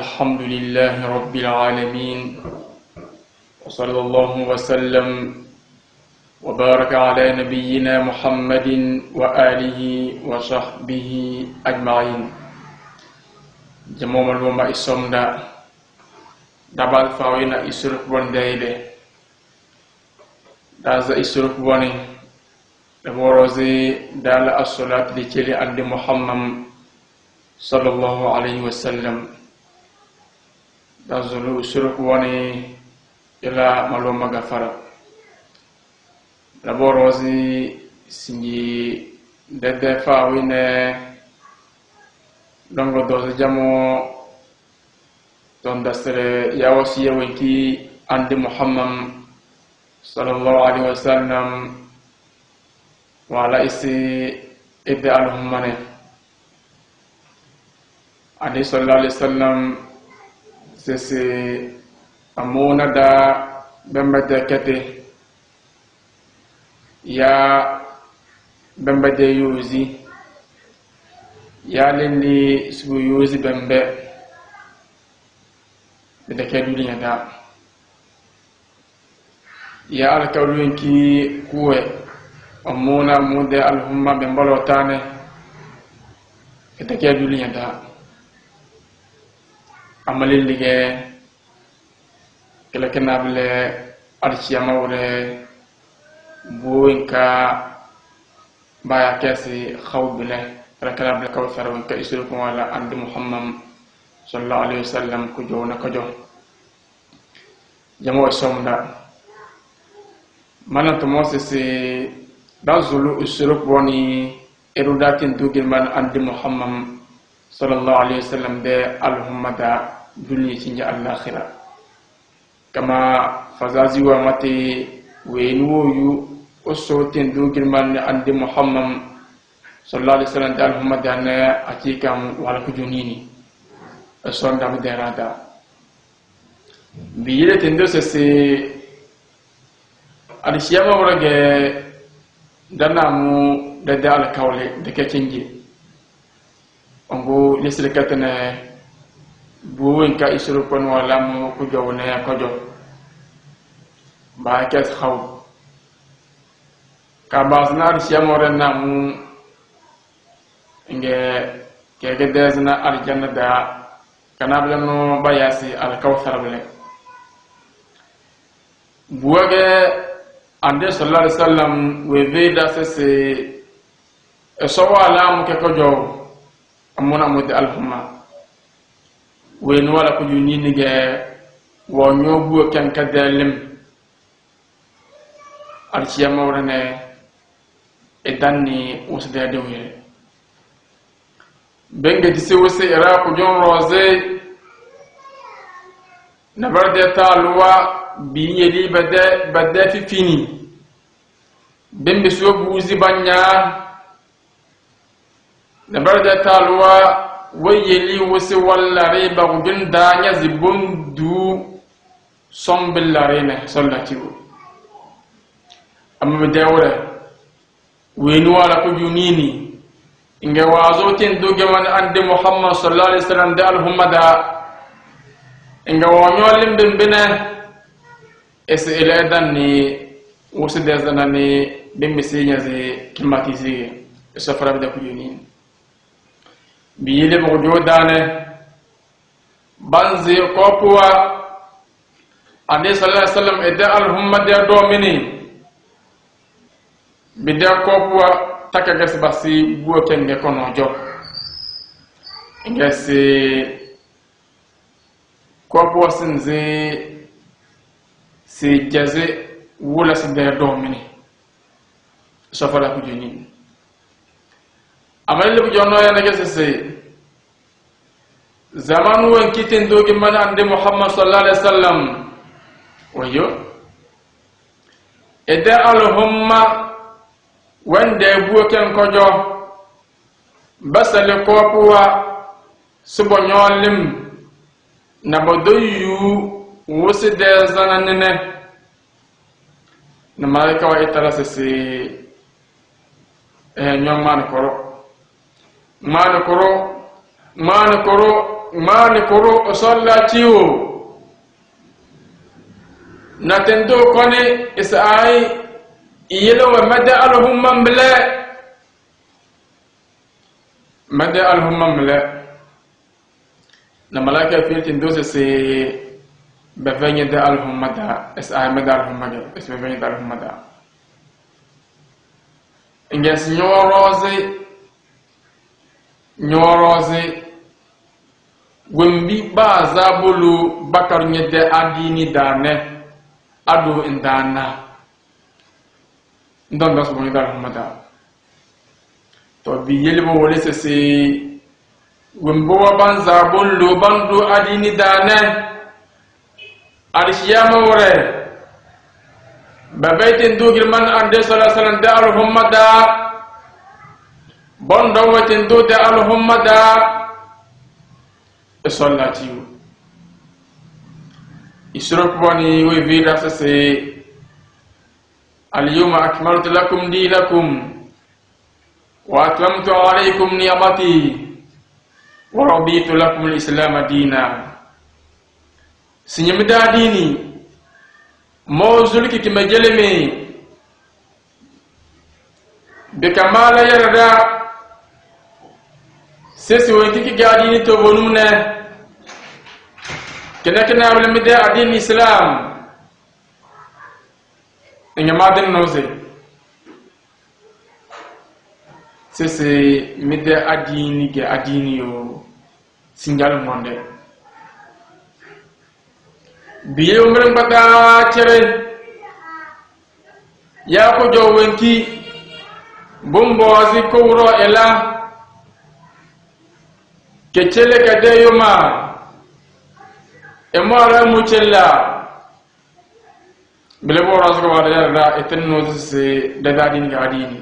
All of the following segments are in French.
الحمد لله رب العالمين وصلى الله وسلم وبارك على نبينا محمد وآله وصحبه أجمعين. جموم الوما إسمنا دبال فاوينا إسرق بون دايلة دازا إسرق بوني دبوروزي دال الصلاة لكلي عند محمد صلى الله عليه وسلم. دازلو إسرق بوني إلى ملوما غفرة دبوروزي سنجي ددفا وينه dongo doze jamo don dasere ya wasiya wenki andi Muhammad sallallahu alaihi wasallam wala isi ibda al-hummane andi sallallahu alaihi wasallam sese amona da bembade kete ya bembade yuzi ya lendi subu yuzi bembe bida keduli yada ya alkawlin ki kuwe amuna mude alhumma bembalo tane bida keduli yada amalin lige kala kenable archiyama wore buinka baya kesi khawbile rakala bil kawthar wa kaisukum ala and Muhammad sallallahu alaihi wasallam ko jona ko jo jamo somda mananto mosese dazulu usuruk woni erudatin dugil man and Muhammad sallallahu alaihi wasallam de alhummada dulni tinja al-akhirah kama fazazi wa mate wenu yu usotin dugil man and Muhammad sallallahu alaihi wasallam dal humadana akikam wala kujunini sonda muderada biyele tendo se alishiyama warage danamu dada al kawle de kechenji ongo lesle katana buwen ka isuru kon wala mu ko jowne ko jo ba ket xaw ka bazna alishiyama warana mu nge kege dezna aljanna da kanabla no bayasi alkawthar bele buwage ande sallallahu alaihi wasallam we veda sese esowala mu ke ko jow amuna mud alhumma we no wala ko junini ge wo nyobu ken kadalim alciyama wona edanni usde dewe benga di sewse iraq jon rose nabarde talwa biyeli bade fi fini bembe so buzi banya nabarde talwa wayeli wose wallare ba gun danya zibundu sombillare ne sallatiwo amma dawra wenu wala ko junini inge wazo tin duge man ande Muhammad sallallahu alaihi wasallam de alhummada inge wonyo limbe bene ese eledan ni usde zanani bimbe sinyaze kimatizi safara bida kujuni biyele mo jodane banzi kopwa ande sallallahu alaihi wasallam ede alhummada do mini bida kopwa taka gas basi buo kenge kono jo ngasi ko sinze si jaze wala sinde domini safara ku jini amal bu jonno ya nage se zamanu wan kitin dogi man ande Muhammad sallallahu alaihi wasallam wayo eda alhumma wande buoken kojo basale kopuwa subo nyolim na bodoyu wosi de zananene na malaika wa itara sisi nyom man koro mani koro sallatiwo natendo kone isai yelo mada alhum mamla na malaka fitin dose se bavanya da alhum mada isai mada alhum mada isai bavanya da alhum mada inges nyoroze wembi ba zabulu bakar nyede adini dane adu indana ndon das boni dar hamada to bi yelbo wole se wembo ban zabulu bandu adini dane arshiyama wore babaitin dugir man ande sallallahu alaihi wasallam da alhumada bondo watin do da alhumada sallatiwo isrok boni we vida se al-yawma akmaltu lakum dinakum wa atmamtu alaykum ni'mati wa raditu lakum al-islam dinan sinyamda dini mawzulki kimajeleme bikamala yarda sesi wonti gadini to bonumne kenakena wala mide adin islam inga madin noze sesi mide adini ge adini yo singal monde biye umren bata chere ya ko jowenti bombo azi ko wuro ela kecele kadeyuma emara mucella bele bora so wala da etenno se daga din ga adini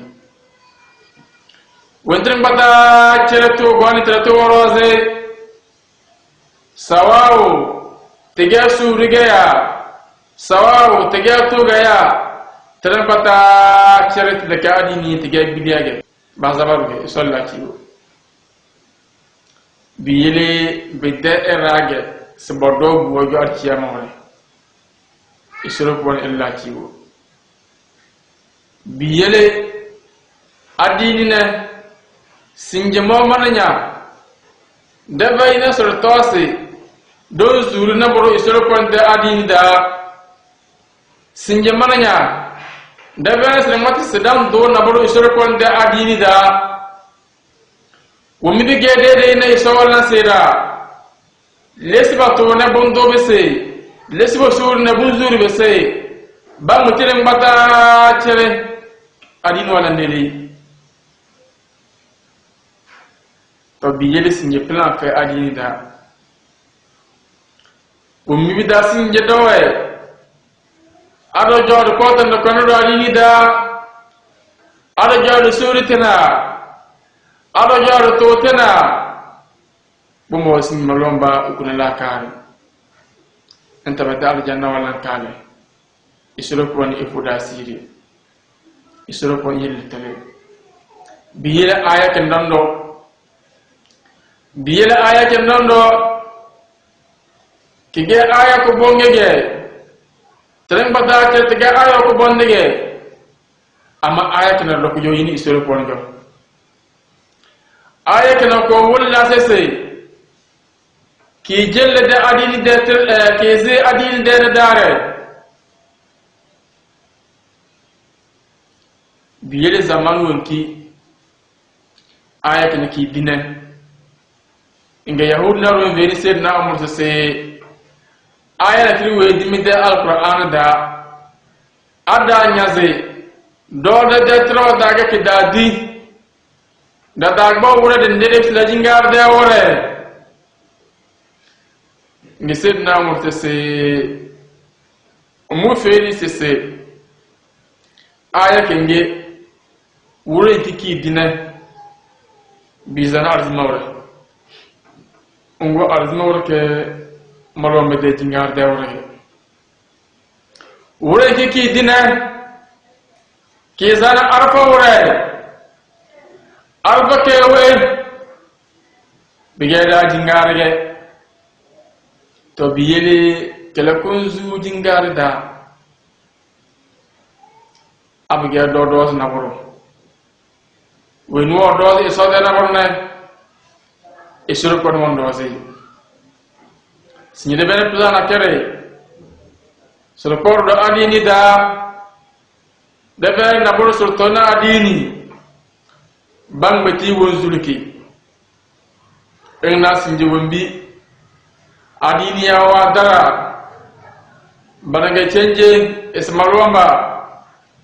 wendren bata celeto goni teleto rose sawao tegasu rigaya sawao tegato gaya tren bata celet daga adini tegay bidiage bazabaruge sallati biyele bidda erage sabodo bojo arciyama wala isro bon illa ciwo biyele adini ne sinje mo mananya dabayna sortose do zuru na boro isro kon de adini da sinje mananya dabayna sremati sedam do na boro isro kon de adini da wumidi gede ne isawala sera lesba to ne bondo bese lesba sur ne bunzuri bese ba mutire mbata chere adini wala ndele to biyele sinje plan fe adini da wumidi da sinje dowe ado jod ko tan ko no adini da ado jod suritina ado jaro to tena bumo sin malomba ukuna la kare enta badal janna wala kale isoro ko ni ifuda siri isoro ko yel tele biyela aya ken nando kige aya ko bongege tereng bada ke tige aya ko bondege ama aya ken lo ko yoyini isoro ko ngo aya kana ko wala sese ki jelle de adini de ke ze adini de dare biyele zaman wonki aya kana ki dine inga yahud na ro veri sed na amur sese aya na kiri we dimi de alquran da ada nyaze do de tro daga ki dadi da dagba wure de ndef la jingar de wore ngi sed na amur sese mu feri sese aya kenge wure tiki dine bizana arzmawre ungo arzmawre ke malombe de jingar de wure tiki dine ke zana arfa wure arfa ke we bigeda jingar ge to biyele kala kunzu jingarda abge do na boro wenu do e so de na boro na e suru ko mon do se sinye de bene plana kere suru ko do adini da de bene na boro sur to na adini bang beti wonzulki na sinje wombi adini ya wadara bananga chenje ismalwamba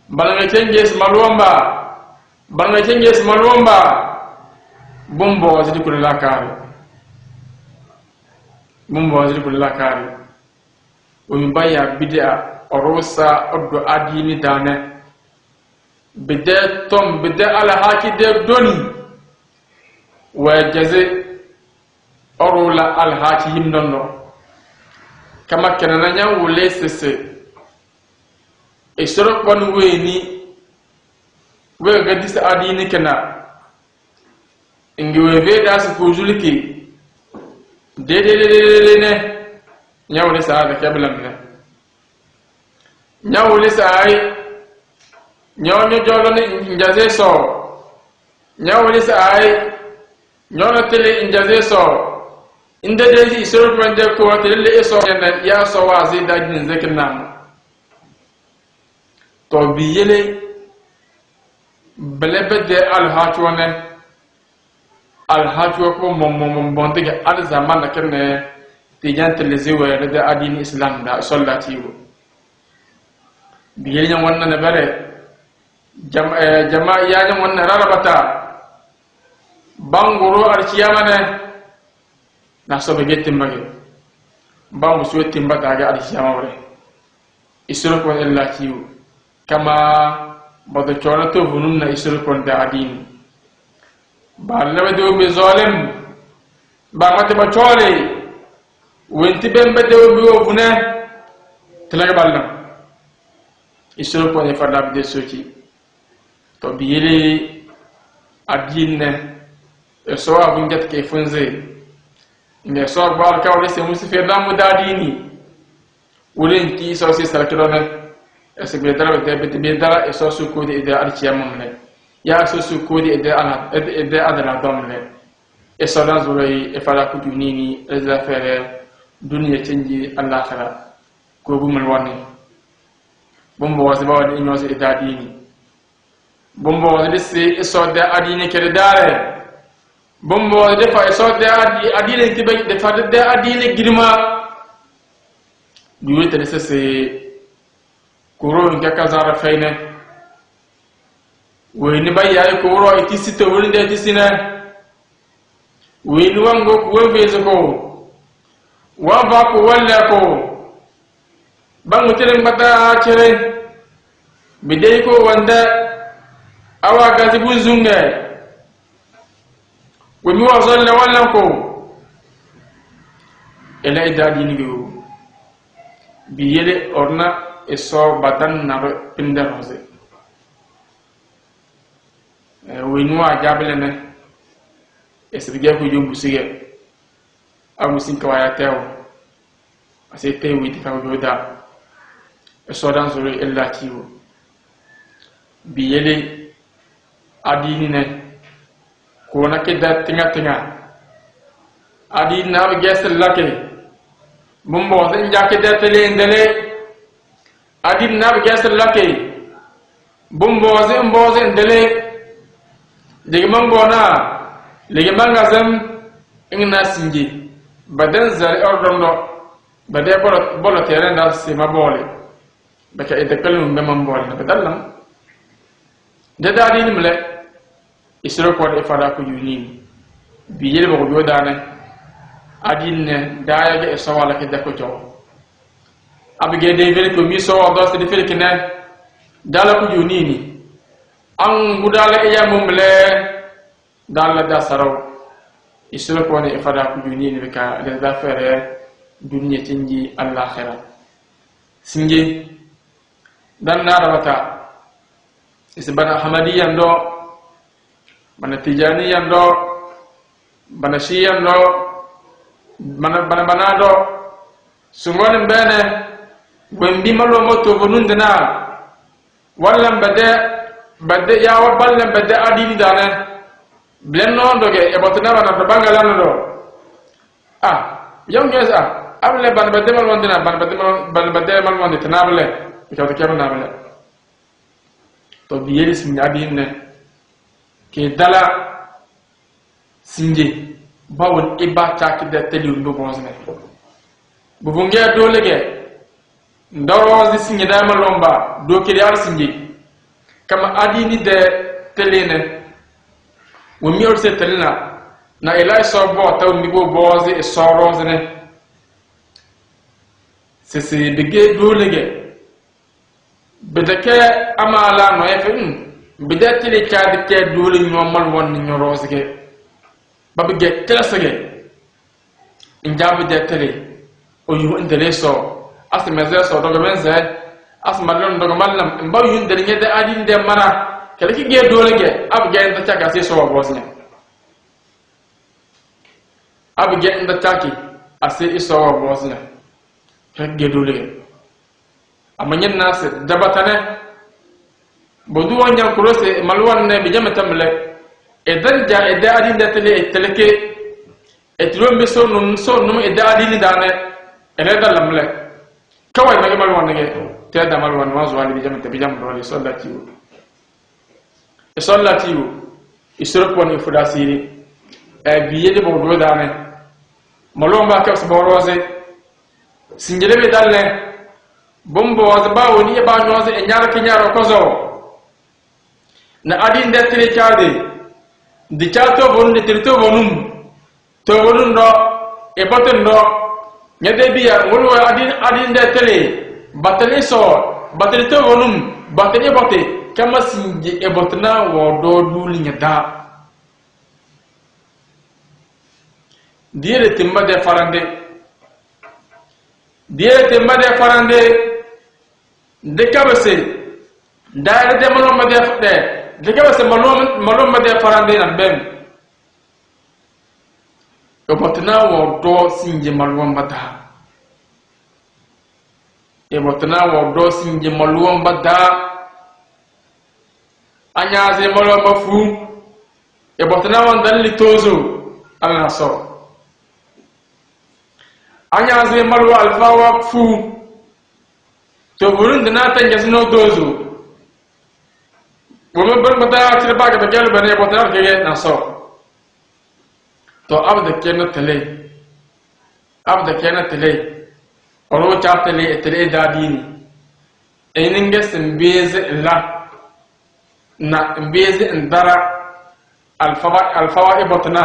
bananga chenje ismalwamba bananga chenje ismalwamba bombo wazidi kulila kari bombo wazidi kulila kari umbaya bid'a orosa oddo adini dane bid'a tom bid'a ala haki de doni wa jaze orula al haki himnono kama kenana nya wule sese e soro kon weni we gadis adini kena ingi we veda su kujuliki de ne nya wule sa da kablam ne nya wule sa ai nyonyo jolo ne njaze so nya wule sa ai nyono tele njaze so inda dai isoro pande ko tele eso ya so wazi da din zakin nam to biyele belebede alhatwane alhatwa ko mom bonde ga al zaman kene tijan teleze wa da adini islam da sallati wo biyele nyam wonna na bare jama ya nyam wonna rarabata banguro arciyamane na sobe getti mage bangu suwetti mbata ga arciyamawre isoro ko ella kiwu kama bodo chona to bunum na isoro ko da adini ballabe do be zalem ba mate ba chole wenti bembe do be obune telaga ballam isoro ko ne fadab de soki to biyele adine e so abun get ke funze ne so bar ka wala se musife damu dadini wulen ki so se salkirona e se be dara be dara e so su ko de arciyamne ya so su ko de adana domne e so dan zurai e fara ku dunini e za fere duniya canji al-akhirah ko bumul wani bombo wasiba wani inyo se dadini bombo wani se so da adini kere dare bombo defa e so da adile tibe defa da adile girma duwe tele se kuro nga kazara fayne woni bayya ko woro iti sito woni de tisina woni wango ko webezo ko wa ba ko walla ko bangu tere mbata chere bidey ko wanda awa gazibu zunga wemi wa zolle wallan ko ela idadi ni go biyele orna e so batan na pinder hose wemi wa jabele ne esbige ko jumbu sige amu sin kawaya tew ase tewi ti kaw joda e so dan zuri ella kiwo biyele adini ne ko na ke da tinga adi na gesel lake mumbo den jake da tele ndele adi na gesel lake bumbo zen mboze ndele de mango na le manga zam ingna sinji badan zari ordondo bade bolo tere na se mabole baka ede kalum be mambole na badallam de dadi ni mle isro ko de fara ko yuni biyele bo do dane adine daya ge so wala ke de ko jow abige de vele ko mi so do se de fele kene dala ko yuni ni an gudala e ya mumle dala da saraw isro ko de fara ko yuni ni ka de da fere dunya tinji al-akhirah singe dan na rawata isbana hamadiyan do bana tijaniyan do bana shiyan do bana do sungol bene wembi malo moto bonundina wallan bade yawa ballan bade adini dane blen no doge e botna bana do bangala no yom gesa able ban bade mal wondina ban bade mal wondina tanable ko to kero nable to biyeli sin adinne ke dala sinje bawon ibata ki de teli ndo bonsne bu bunge dolege ndaro sinje da malomba do kiri ar sinje kama adini de telene wo mi orse telena na elai so bo taw mi bo bozi e sorozne se bege dolege bedeke amala no efin bedetele kaade ke dole ñomal won ñorosge babige telasege injabe de tele o yu ndele so asmeze so dogo menze asmalon dogo mallam mbaw yu ndele ngede adi nde mara kala ki ge dole ge abge nda taka se so bosne abge nda taki ase iso bosne ge dole ge amanyen nas dabatane bodu wanya kurose malwan ne bijama tamle edan ja eda adi nda tele teleke etro meso num eda adi ni dane eleda lamle kawai magi malwan ne te da malwan wazo ali bijama roli sallatiwo isro poni fudasiri biyede bodu dane malwan ba ka sborose sinjele be dalle bombo wazba woni e ba nyoze e nyaara ke nyaaro kozo na adin de tele chaade di chato bonde tirto bonum to bonum do e boten do nyade biya wolo adin de tele batale so batale to bonum batale bote kama sinje e botna wo do dul nyada diere timba de farande de kabase daare de malom ma def de kabase malom ma de farande nan ben ko botna wo do sinje malom bada e botna wo do sinje malom bada anyaze malom bafu e botna won dalli tozo ala so anyaze malwa alfawa fu to burun dina tan jasno dozo womo bar mata tirba ga gal bane botar ke na so to abda kena tele oro cha tele dadini enin gasin beze la na beze ndara alfawa ibotna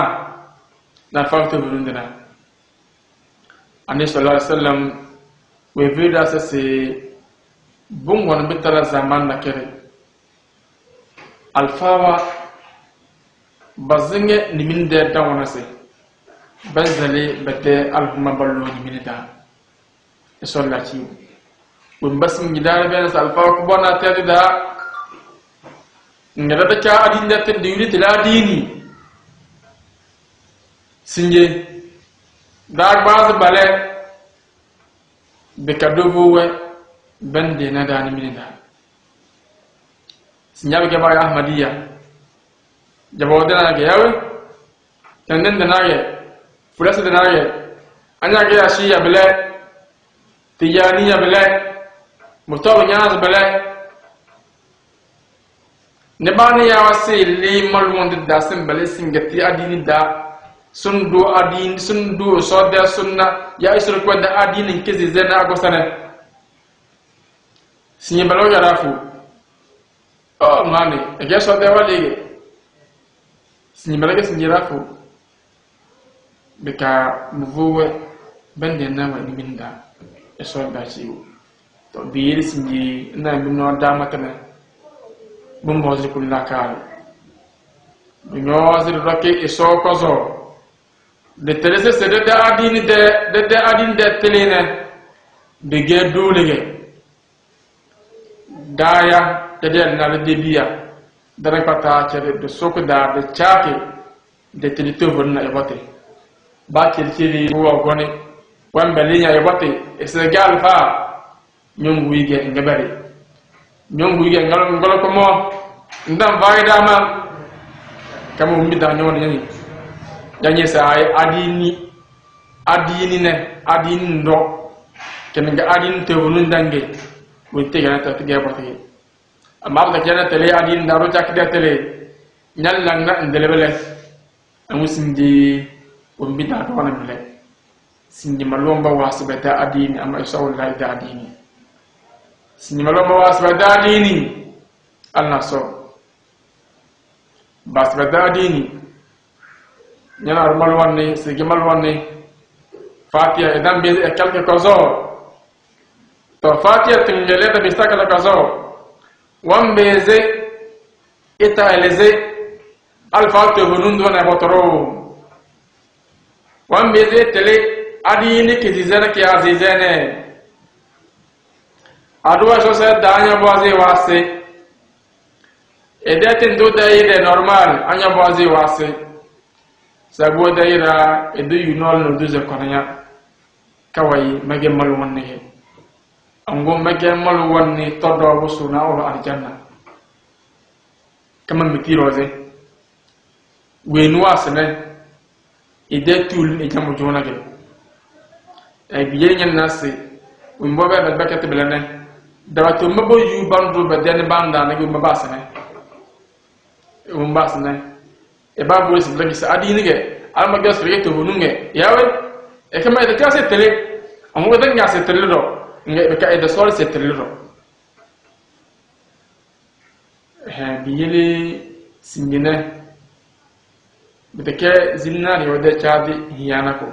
na fawto burun dina andi sallallahu alaihi wasallam we vida se bungon bitara zaman na kere alfawa bazinge nimin de dawana se bazale bete alhuma ballo nimin da sallati bum basim gidara ben alfawa ko bona tede da ngada ta adin da tede yuri tiladini sinje da baz bale be kadobuwe bande na dani minida sinyabe ke ba ahmadiya jabo dana ge yawe tanden dana ge fulasa dana ge anya ge ashiya bele tijaniya bele mutaw nyaaz bele ne bani ya wasi li malwon da sim bele singati adini da sundu adin sundu soda sunna ya isru ko da adini kizi zena agosane sinye balo yarafu mani ege soda wali sinye balo sinye rafu bika muvuwe bende na wa niminda soda chiwo to biiri sinye na minno dama kana bumbo zikullakal binyozi roke kozo de terese se de adini de adin de telene de gedulige daya de na de biya dara pata chere de sokoda de chake de telito vonna e bote ba kelchiri wo gone wan balinya e bote e segal fa nyongu yige ngabari nyongu yige ngalo ko mo ndam faida ma kamu mbida nyoni yani janye sa ay adini ne adini ndo ken nga adini te wonu dange won te gana ta ge bote amma da kana tele adini ndaro jakde tele nyalla na ndelebele amusindi mbida to wana mele sindi malomba wasibata adini amma isawla da adini sindi malomba wasibata adini Allah so basibata adini nyana rumal wanne sigi mal wanne fatiha edan be quelque cosa to fatiha tingele da bistaka la kazo wambeze ita eleze al fatiha hunundo na botoro wambeze tele adini kizizana ki azizene adwa so se danya boaze wase edatin do daire normal anya boaze wase sabo daira edu yunol no duze konanya kawai mage malu wanne he ango mage malu wanne todo busuna o aljanna kama mitiroze wenu asne idetul e jamu jona ge e biye nyen nasi umbo be bakati belane dawato mabo yu bandu be den banda na ge mabasne umbasne e ba bolis blagi sa adi nige alma gas rege to hununge yawe e kama ida kase tele amu da nya se tele do nge be ka ida sol se tele do biyele singine bitake zinnari wada chadi hiyana ko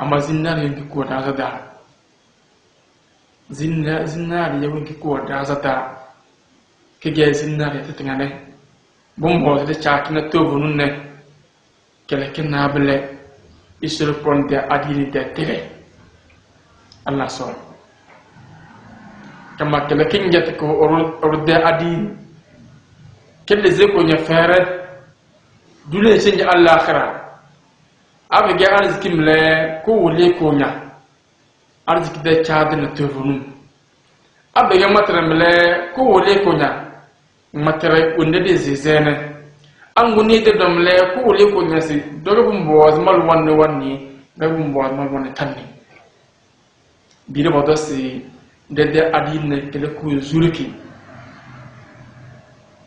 amma zinnari ngi ko da zada zinnari yawo ngi ko da zada kege zinnari tatngane bombo de chakina to bununne kele kenable isur ponte adili de tele Allah so kama kele kinget ko orde adi kele zeko nya fere dule senja Allah akhira abege arzikim le ko wole ko nya arziki de chadna to bunun abege matramle ko wole ko nya matare unde de zizene anguni de domle ko wole ko nya si dogo bumbo mal wanni na bumbo mal wanni tanni bire bodosi dede adine kele ku zuriki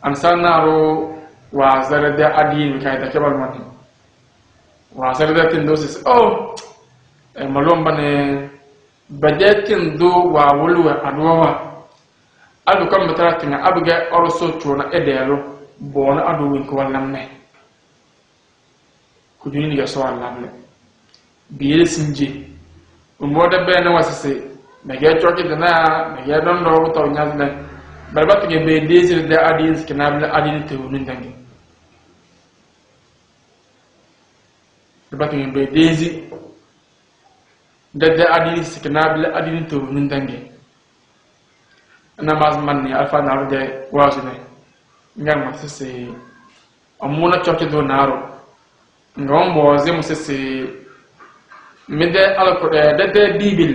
ansanaro wa zarade adine kay da kebal mati wa zarade tindosis malomba ne bajetin do wa wulu adwa adu kam mataratina abuga orso chona edelo bona adu win ko wallamne ku dini ga so wallamne biye sinji umoda be na wasise mege choki dana mege don do to nyazne balbat ge be desir de adins kinabla adin te wonun dangi balbat ge be desi de adins kinabla adin te wonun dangi namaz manni alfa naru de wasine ngam masese amuna choki do naro ngom boze musese mede alquran de bibil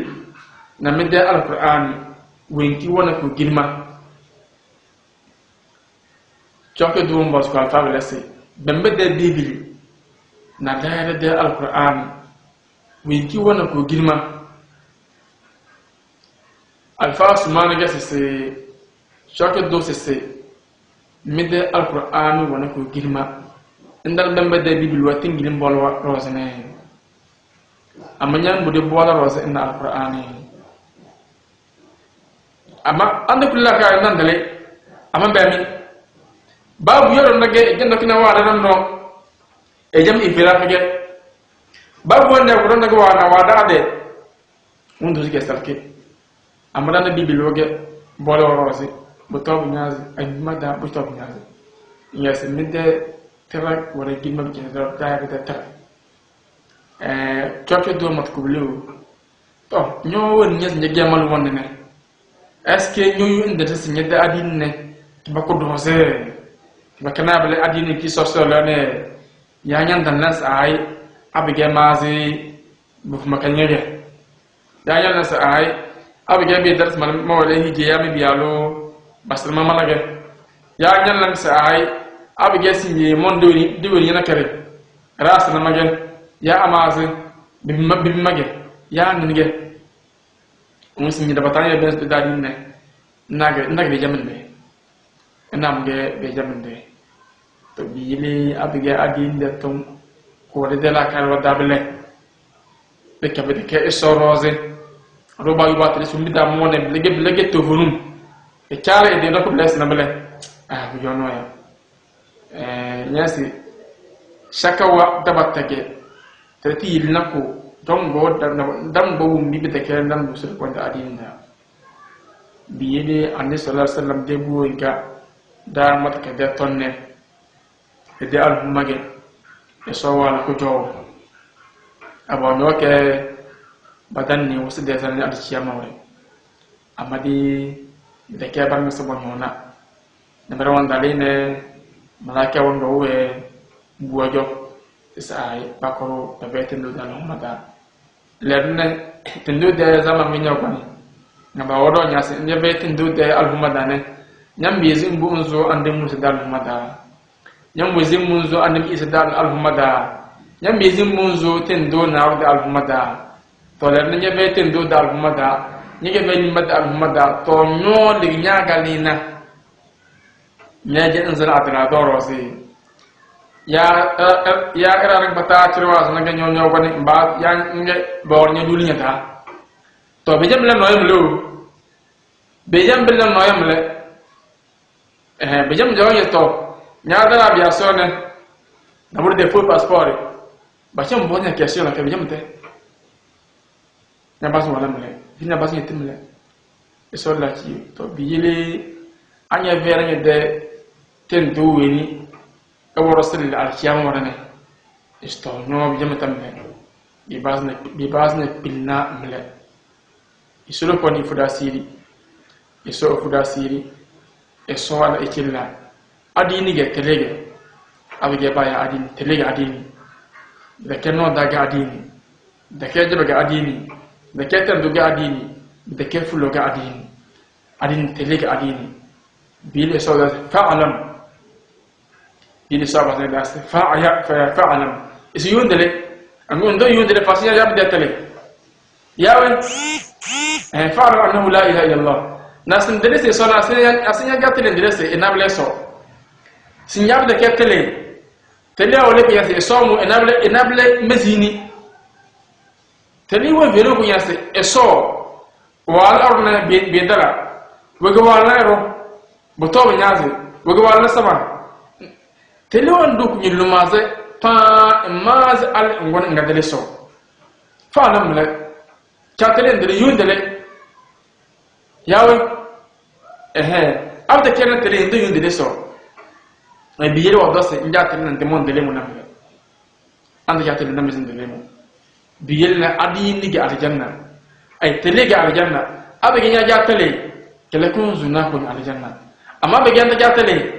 na mede alquran wenki wona ko gilma choke do mbos ko alfa lese bembe de bibil na de alquran wenki wona ko gilma alfa sumana gese choke do sese mede alquran wona ko gilma ndal bembe de bibil watin gilim bolwa rosene amanyan bude bola rose inna alqur'ani amma ande kullaka nan dale amma bami babu yoro nage genda kina wada non no e jam ifira fage babu wonde ko don nage wana wada ade mundu sike salke amma dan bibil woge bola rose bu tobu nyazi ay mada bu tobu nyazi yes midde terak wala gilma bi da da ta choke do mat ko lew to ñowon ñes ñe gemal wonde ne est ce que ñoyu inde ta signé da adine ne ba ko dosé ba kana bale adine ki so so la ne ya ñan dan nas ay abige mazi bu makanyege ya yalla sa ay abige be dars mal mo wala hije ya mi bialo basir ma malage ya yalla sa ay abige sinye mondori diwori yana kare ras na magen ya amaze bi mage ya nige musin da batanya be da dinne nage be jamin be enam ge be jamin be to bili abige adin de tom ko de la kan wada bele be kabe de ke sorose roba yu batri sumbi da mone lege to volum e chare de ko bless na bele bu jono ya nyasi shakawa dabatage tati yilnako dongo dam bo wumbi be take nan musul ko da adinna biyede andi sallallahu alaihi wasallam de buoyga dar mataka de tonne de almage e sowal ko jowo abo nyoke badanni wasu de san adi ciyamawre amadi de ke ban musu bonona namara wanda lene malaka wondo we buojo sai bakoro tabetendo dal humada lerne tendo de zama minya kwani ngaba wodo nyase nyebe tendo de al humada ne nyambi zimbu unzo ande musu dal humada nyambu zimbu unzo ande isa dal al humada nyambi zimbu unzo tendo na wada al humada to lerne nyebe tendo dal humada nyige be ni mad al humada to nyo de nyaga lina nyaje nzala adra dorosi ya era bata cirwa sana ga nyonyo bani ba ya nge bor nya dulinya ta to be jam le noyam lo be jam be le noyam le be jam jaw to nya da bia sone na bur de faux passeport ba cham bo nya question la ke be jam te na basu wala mle dina basu yetimle e so la ci to bi yele anya vera nya de ten do weni ورسل الأركيام ورنه استونو بجمع تمه ببازن بلنا ملا يسلو كوني فداسيري يسو فداسيري يسو على إكلا أديني جت تلقى أبي بايا أدين تلقى أديني ذكرنا دعاء أديني ذكر جبعة أديني ذكر تندوجا أديني ذكر فلوجا أديني أدين تلقى أديني بيل يسو فعلم ini sahabat Nabi asli fa'alam isi yundele angun do yundele pasinya ya bida tele yawen fa'alam annahu la ilaha illallah nasin dele se sona asinya gatele dele se enable so sinyab de ketele tele wala bi yasi so mu enable mazini tele wo velo ku yasi so wal arna bi dara waga wala ro boto nyazi waga wala sama tele wondu ko nyillu maze pa maz al ngon ngadele so fa nam le chatele ndele yundele yawe abda kena tele ndu yundele so ay biyere wadose njatele nande mon dele mo nam anda chatele nam zindele mo biyel na adini ga aljanna ay tele ga aljanna abe nya jatele kele kun zuna ko aljanna amma be ganda jatele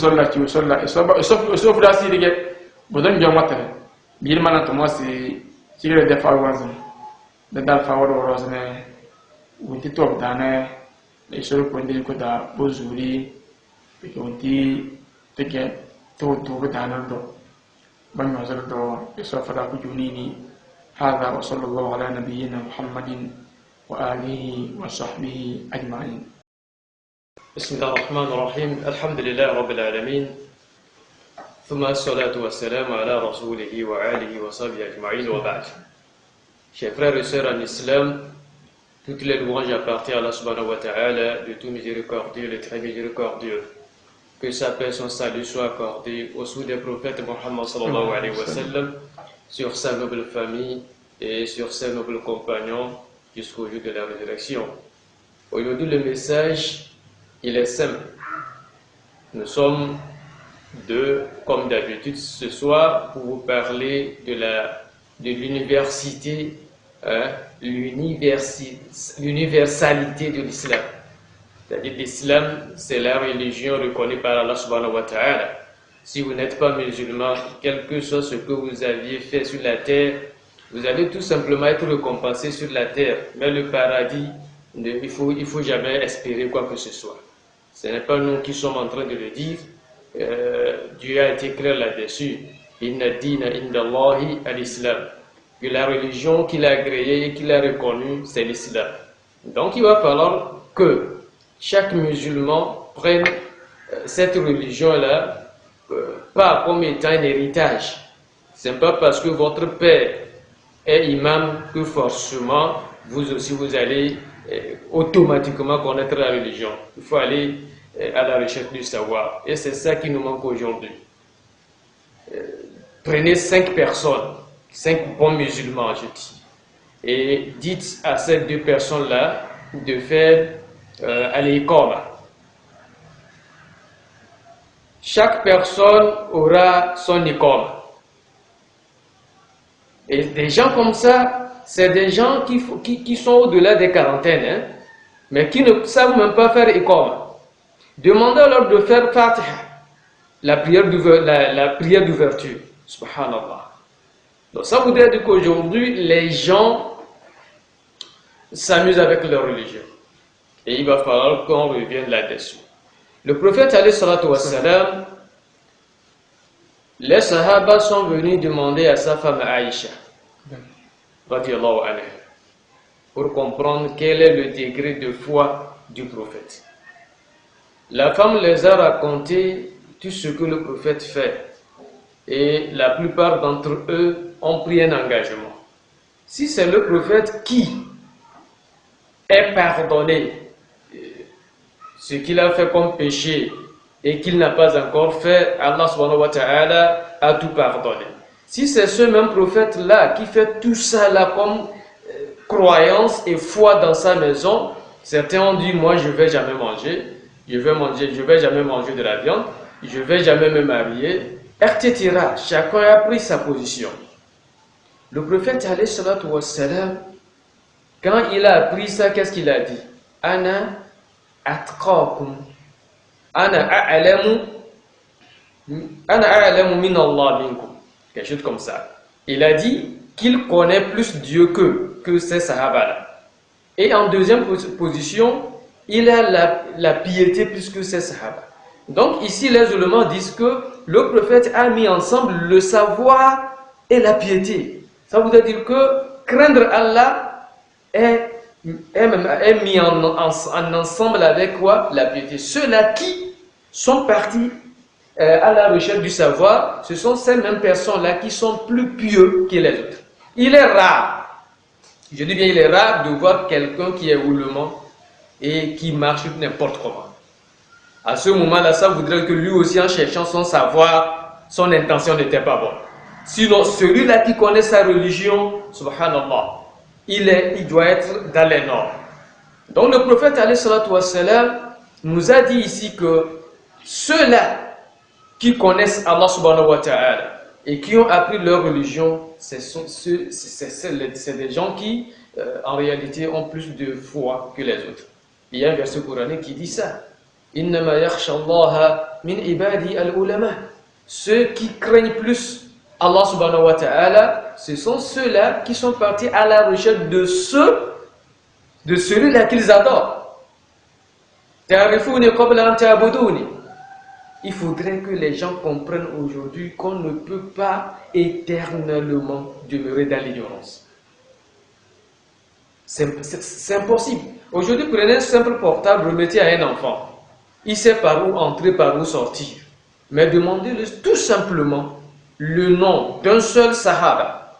solla ci solla so fura si dige bodon jom matale bir mana to mosi cire de fawazin da dal fawaro rozne wonti to dane le solo ko ndin ko da bozuri ke wonti tege to dane do ban ma zalo do so fara ku junini hada wa sallallahu ala nabiyyina muhammadin wa alihi wa sahbihi ajma'in. بسم الله الرحمن الرحيم الحمد لله رب العالمين ثم الصلاة والسلام على رسوله وآله وصحبه أجمعين وبعد. Chers frères et sœurs en islam, toutes les louanges appartiennent à Allah subhanahu wa ta'ala, de tout miséricordieux, le très miséricordieux. Que sa paix, son salut soit accordé au sous des prophètes Muhammad sallallahu alayhi wa sallam, sur sa noble famille et sur ses nobles compagnons jusqu'au jour de la résurrection. Aujourd'hui, le message il est simple. Nous sommes deux, comme d'habitude, ce soir pour vous parler de l'université, l'universalité de l'islam. C'est-à-dire l'islam, c'est la religion reconnue par Allah subhanahu wa ta'ala. Si vous n'êtes pas musulman, quel que soit ce que vous aviez fait sur la terre, vous allez tout simplement être récompensé sur la terre, mais le paradis, il faut jamais espérer quoi que ce soit. Ce n'est pas nous qui sommes en train de le dire, Dieu a été clair là-dessus. Inna dina indallahi al-Islam. Que la religion qu'il a agréée et qu'il a reconnue, c'est l'islam. Donc il va falloir que chaque musulman prenne cette religion-là pas comme étant un héritage. Ce n'est pas parce que votre père est imam que forcément vous aussi vous allez automatiquement connaître la religion. Il faut aller à la recherche du savoir. Et c'est ça qui nous manque aujourd'hui. Prenez 5 personnes, 5 bons musulmans, je dis, et dites à ces 2 personnes-là de faire al-iqama. Chaque personne aura son iqama. Et des gens comme ça, c'est des gens qui sont au-delà des quarantaines, hein, mais qui ne savent même pas faire iqama. Demandez-leur de faire Fatiha, la prière d'ouverture. Subhanallah. Donc ça voudrait dire qu'aujourd'hui, les gens s'amusent avec leur religion. Et il va falloir qu'on revienne là-dessus. Le prophète alayhi salatu wassalam, les sahaba sont venus demander à sa femme Aïcha, radiyallahu anha, pour comprendre quel est le degré de foi du prophète. La femme les a raconté tout ce que le prophète fait. Et la plupart d'entre eux ont pris un engagement. Si c'est le prophète qui est pardonné ce qu'il a fait comme péché et qu'il n'a pas encore fait, Allah subhanahu wa ta'ala a tout pardonné. Si c'est ce même prophète-là qui fait tout ça là comme croyance et foi dans sa maison, certains ont dit, moi je ne vais jamais manger, je vais jamais manger de la viande, je ne vais jamais me marier, etc. Chacun a pris sa position. Le prophète alayhi salatu wassalam, quand il a appris ça, qu'est-ce qu'il a dit? Ana atqakum. Ana a'lamu min Allah minkum. Quelque chose comme ça. Il a dit qu'il connaît plus Dieu que ces sahaba-là. Et en deuxième position, il a la piété plus que ces sahaba. Donc ici, les ulémas disent que le prophète a mis ensemble le savoir et la piété. Ça voudrait dire que craindre Allah est mis en ensemble avec quoi? La piété. Ceux-là qui sont partis à la recherche du savoir, ce sont ces mêmes personnes-là qui sont plus pieux que les autres. Il est rare, je dis bien il est rare de voir quelqu'un qui est ouléma et qui marche n'importe comment. À ce moment-là, ça voudrait que lui aussi, en cherchant son savoir, son intention n'était pas bonne. Sinon, celui-là qui connaît sa religion, subhanallah, il doit être dans les normes. Donc le prophète alayhi salatu wassalam nous a dit ici que ceux-là qui connaissent Allah subhanahu wa ta'ala et qui ont appris leur religion, c'est des gens qui, en réalité, ont plus de foi que les autres. Il y a un verset coranique qui dit ça. Innama yakhsha Allah min ibadi al-ulama. Ceux qui craignent plus Allah subhanahu wa ta'ala, ce sont ceux-là qui sont partis à la recherche de celui-là qu'ils adorent. Ta'rifuni qabla an ta'buduni. Il faudrait que les gens comprennent aujourd'hui qu'on ne peut pas éternellement demeurer dans l'ignorance. C'est impossible. Aujourd'hui, prenez un simple portable, remettez à un enfant. Il sait par où entrer, par où sortir. Mais demandez-le tout simplement le nom d'un seul sahaba.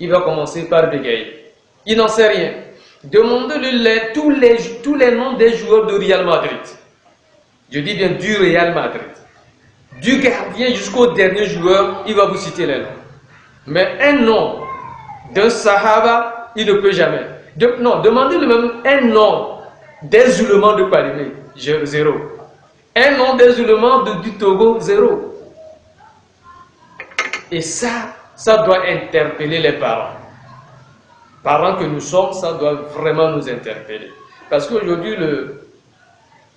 Il va commencer par bégayer. Il n'en sait rien. Demandez-le tous les noms des joueurs de Real Madrid. Je dis bien du Real Madrid. Du gardien jusqu'au dernier joueur, il va vous citer les noms. Mais un nom d'un sahaba, il ne peut jamais. Demandez-le même un nom des ulémas de Palimé, 0. Un nom des ulémas du Togo, 0. Et ça doit interpeller les parents. Parents que nous sommes, ça doit vraiment nous interpeller. Parce qu'aujourd'hui,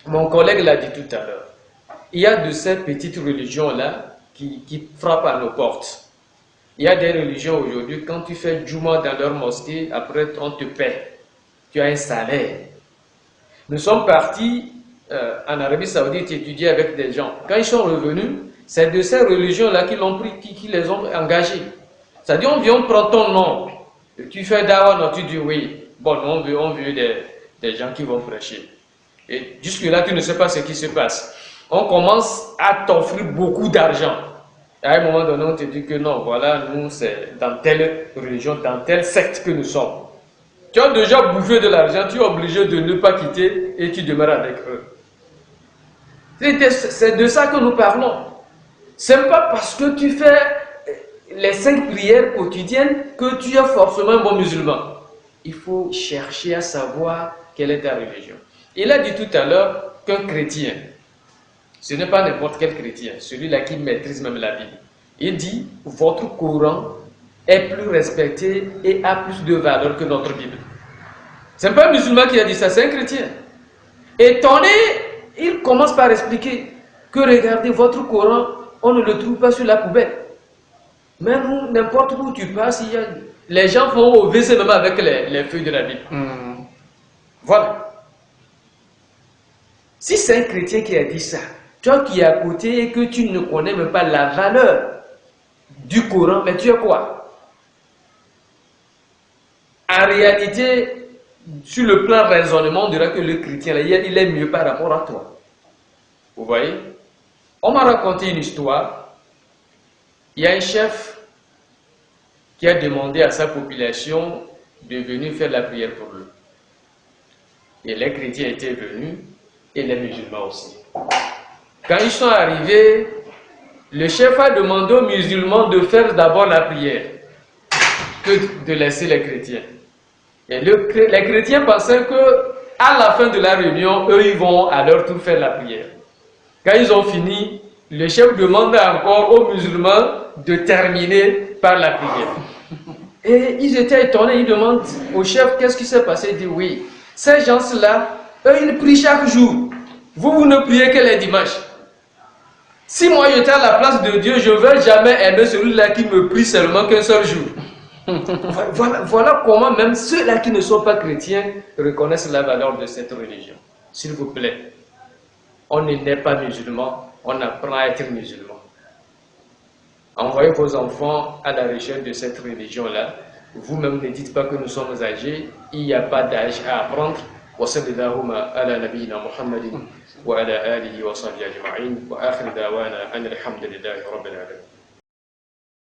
mon collègue l'a dit tout à l'heure, il y a de ces petites religions-là qui frappent à nos portes. Il y a des religions aujourd'hui, quand tu fais Juma dans leur mosquée, après on te paie. Tu as un salaire. Nous sommes partis en Arabie Saoudite étudier avec des gens. Quand ils sont revenus, c'est de ces religions-là qui l'ont pris, qui les ont engagés. C'est-à-dire, on vient, on prend ton nom. Tu fais dawa, non, tu dis oui. Bon, on veut des gens qui vont prêcher. Et jusque-là, tu ne sais pas ce qui se passe. On commence à t'offrir beaucoup d'argent. Et à un moment donné, on te dit que non, voilà, nous, c'est dans telle religion, dans telle secte que nous sommes. Tu as déjà bouffé de l'argent, tu es obligé de ne pas quitter et tu demeures avec eux. C'est de ça que nous parlons. Ce n'est pas parce que tu fais les 5 prières quotidiennes que tu es forcément un bon musulman. Il faut chercher à savoir quelle est ta religion. Il a dit tout à l'heure qu'un chrétien, ce n'est pas n'importe quel chrétien, celui-là qui maîtrise même la Bible. Il dit, votre Coran est plus respecté et a plus de valeur que notre Bible. Ce n'est pas un musulman qui a dit ça, c'est un chrétien. Étonné, il commence par expliquer que regardez, votre Coran, on ne le trouve pas sur la poubelle. Même n'importe où tu passes, les gens vont au WC même avec les feuilles de la Bible. Voilà. Si c'est un chrétien qui a dit ça, toi qui es à côté et que tu ne connais même pas la valeur du Coran, mais tu es quoi? En réalité, sur le plan raisonnement, on dira que le chrétien, il est mieux par rapport à toi. Vous voyez? On m'a raconté une histoire. Il y a un chef qui a demandé à sa population de venir faire la prière pour lui. Et les chrétiens étaient venus et les musulmans aussi. Quand ils sont arrivés, le chef a demandé aux musulmans de faire d'abord la prière que de laisser les chrétiens. Et les chrétiens pensaient que à la fin de la réunion, eux, ils vont à leur tour faire la prière. Quand ils ont fini, le chef demande encore aux musulmans de terminer par la prière. Et ils étaient étonnés, ils demandent au chef qu'est-ce qui s'est passé. Il dit oui, ces gens-là, eux, ils prient chaque jour. Vous ne priez que les dimanches. Si moi j'étais à la place de Dieu, je ne vais jamais aimer celui-là qui me prie seulement qu'un seul jour. Voilà comment même ceux-là qui ne sont pas chrétiens reconnaissent la valeur de cette religion. S'il vous plaît, on n'est pas musulman, on apprend à être musulman. Envoyez vos enfants à la recherche de cette religion-là. Vous-même ne dites pas que nous sommes âgés, il n'y a pas d'âge à apprendre. وصل اللهم على نبينا محمد وعلى آله وصحبه أجمعين وآخر دعوانا أن الحمد لله رب العالمين.